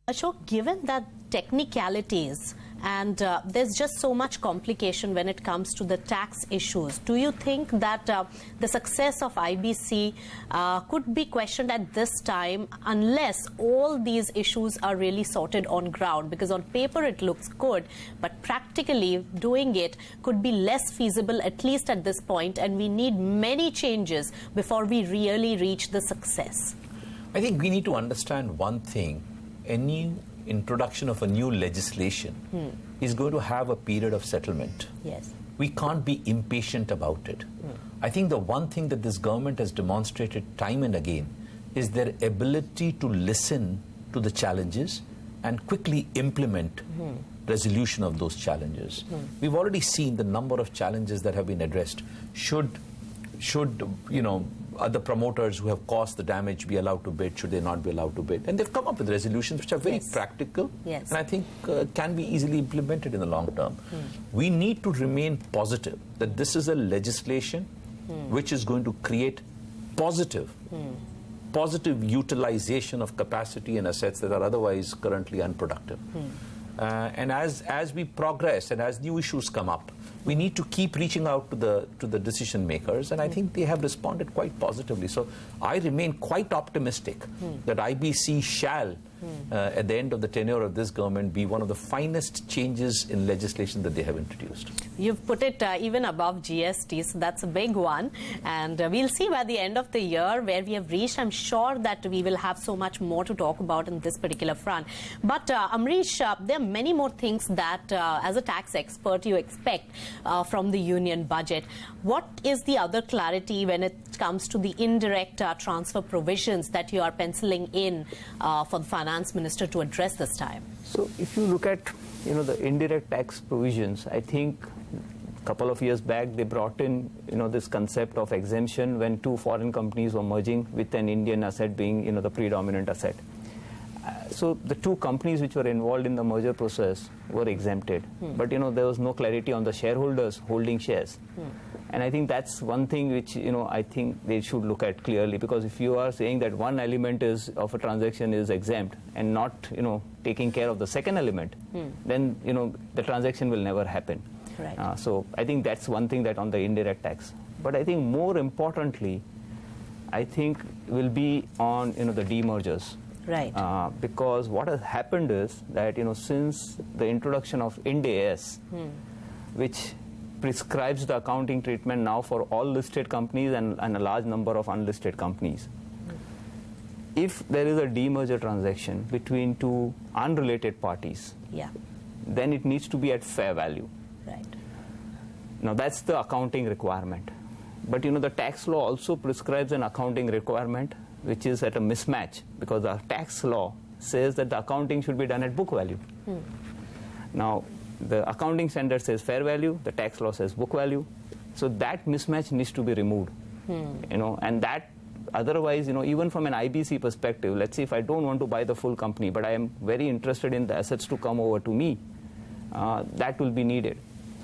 Ashok, given that technicalities and there's just so much complication when it comes to the tax issues, do you think that the success of IBC could be questioned at this time unless all these issues are really sorted on ground? Because on paper it looks good, but practically doing it could be less feasible, at least at this point, and we need many changes before we really reach the success. I think we need to understand one thing. Any introduction of a new legislation is going to have a period of settlement. Yes. We can't be impatient about it. I think the one thing that this government has demonstrated time and again is their ability to listen to the challenges and quickly implement resolution of those challenges. We've already seen the number of challenges that have been addressed. Should other promoters who have caused the damage be allowed to bid? Should they not be allowed to bid? And they've come up with resolutions which are very practical and I think can be easily implemented in the long term. We need to remain positive that this is a legislation which is going to create positive utilization of capacity and assets that are otherwise currently unproductive. And as we progress and as new issues come up, we need to keep reaching out to the decision makers, and I think they have responded quite positively. So I remain quite optimistic that IBC shall, at the end of the tenure of this government, be one of the finest changes in legislation that they have introduced. You've put it even above GST, so that's a big one. And we'll see by the end of the year where we have reached. I'm sure that we will have so much more to talk about in this particular front. But Amrish, there are many more things that, as a tax expert, you expect from the union budget. What is the other clarity when it comes to the indirect transfer provisions that you are penciling in for the finance minister to address this time? So if you look at the indirect tax provisions, I think a couple of years back they brought in this concept of exemption when two foreign companies were merging with an Indian asset being the predominant asset. So the two companies which were involved in the merger process were exempted, but there was no clarity on the shareholders holding shares. And I think that's one thing which I think they should look at clearly, because if you are saying that one element of a transaction is exempt and not taking care of the second element, then the transaction will never happen. Right. So I think that's one thing that on the indirect tax. But I think more importantly, I think will be on the demergers. Right. Because what has happened is that since the introduction of Ind AS, which prescribes the accounting treatment now for all listed companies and a large number of unlisted companies, if there is a demerger transaction between two unrelated parties, then it needs to be at fair value. Right. Now that's the accounting requirement. But the tax law also prescribes an accounting requirement which is at a mismatch, because the tax law says that the accounting should be done at book value. Now, the accounting standard says fair value, the tax law says book value. So that mismatch needs to be removed. And that otherwise, even from an IBC perspective, let's say if I don't want to buy the full company, but I am very interested in the assets to come over to me, that will be needed.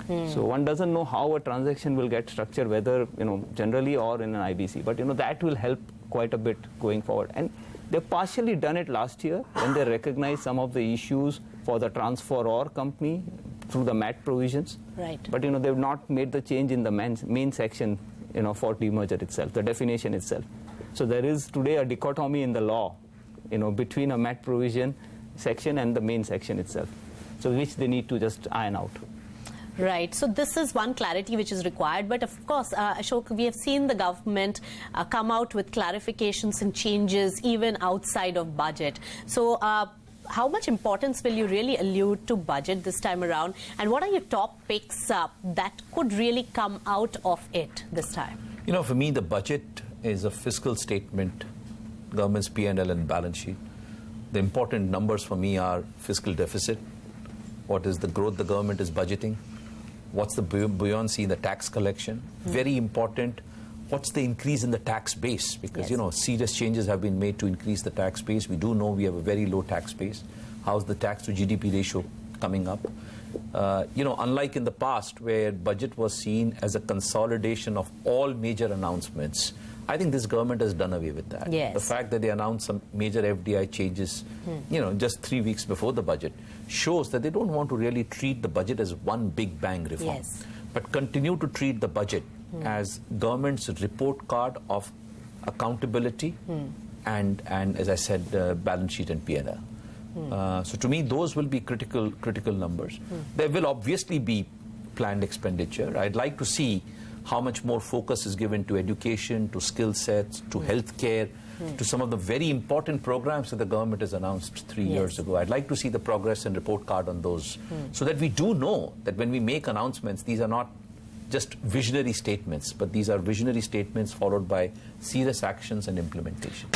So one doesn't know how a transaction will get structured, whether generally or in an IBC, but that will help quite a bit going forward. And they've partially done it last year when they recognized some of the issues for the transferor company through the MAT provisions. Right. But they've not made the change in the main section for demerger itself, the definition itself. So there is today a dichotomy in the law between a MAT provision section and the main section itself, so which they need to just iron out. Right. So this is one clarity which is required. But of course, Ashok, we have seen the government come out with clarifications and changes even outside of budget. So how much importance will you really allude to budget this time around? And what are your top picks that could really come out of it this time? For me, the budget is a fiscal statement, government's P&L and balance sheet. The important numbers for me are fiscal deficit. What is the growth the government is budgeting? What's the buoyancy in the tax collection? Very important. What's the increase in the tax base? Because, serious changes have been made to increase the tax base. We do know we have a very low tax base. How's the tax to GDP ratio coming up? Unlike in the past where budget was seen as a consolidation of all major announcements, I think this government has done away with that. Yes. The fact that they announced some major FDI changes, just 3 weeks before the budget, shows that they don't want to really treat the budget as one big bang reform, Yes. but continue to treat the budget as government's report card of accountability and as I said, balance sheet and P&L. So to me, those will be critical numbers. There will obviously be planned expenditure. I'd like to see how much more focus is given to education, to skill sets, to healthcare, to some of the very important programs that the government has announced 3 years ago. I'd like to see the progress and report card on those so that we do know that when we make announcements, these are not just visionary statements, but these are visionary statements followed by serious actions and implementation.